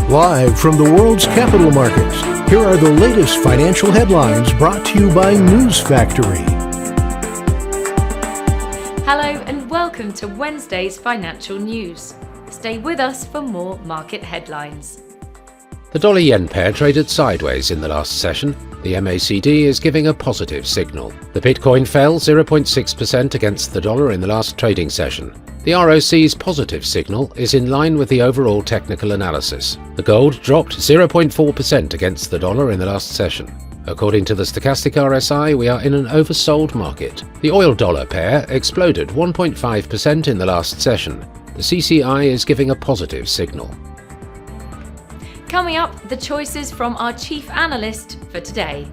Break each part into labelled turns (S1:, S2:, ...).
S1: Live from the world's capital markets, here are the latest financial headlines brought to you by News Factory.
S2: Hello and welcome to Wednesday's financial news. Stay with us for more market headlines.
S3: The dollar-yen pair traded sideways in the last session. The MACD is giving a positive signal. The Bitcoin fell 0.6% against the dollar in the last trading session. The ROC's positive signal is in line with the overall technical analysis. The gold dropped 0.4% against the dollar in the last session. According to the stochastic RSI, we are in an oversold market. The oil-dollar pair exploded 1.5% in the last session. The CCI is giving a positive signal.
S2: Coming up, the choices from our chief analyst for today.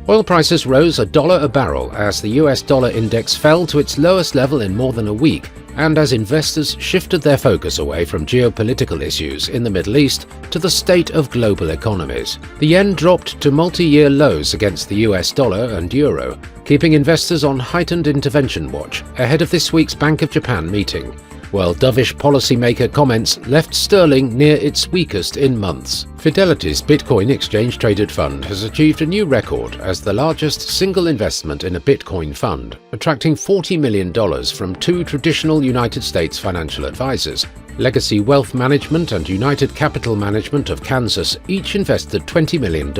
S3: Oil prices rose $1 a barrel as the US dollar index fell to its lowest level in more than a week, and as investors shifted their focus away from geopolitical issues in the Middle East to the state of global economies. The yen dropped to multi-year lows against the US dollar and euro, keeping investors on heightened intervention watch ahead of this week's Bank of Japan meeting, while dovish policymaker comments left sterling near its weakest in months. Fidelity's Bitcoin exchange-traded fund has achieved a new record as the largest single investment in a Bitcoin fund, attracting $40 million from two traditional United States financial advisors. Legacy Wealth Management and United Capital Management of Kansas each invested $20 million.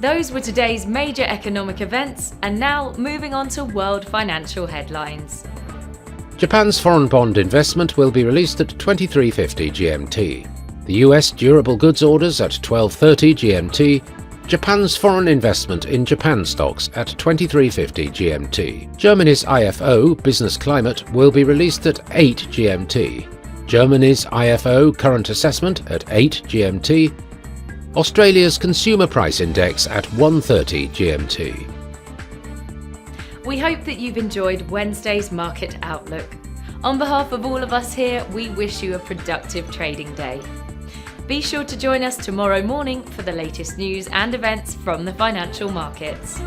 S2: Those were today's major economic events, and now moving on to world financial headlines.
S3: Japan's foreign bond investment will be released at 23:50 GMT. The US durable goods orders at 12:30 GMT. Japan's foreign investment in Japan stocks at 23:50 GMT. Germany's IFO business climate will be released at 8 GMT. Germany's IFO current assessment at 8 GMT. Australia's consumer price index at 1:30 GMT.
S2: We hope that you've enjoyed Wednesday's Market Outlook. On behalf of all of us here, we wish you a productive trading day. Be sure to join us tomorrow morning for the latest news and events from the financial markets.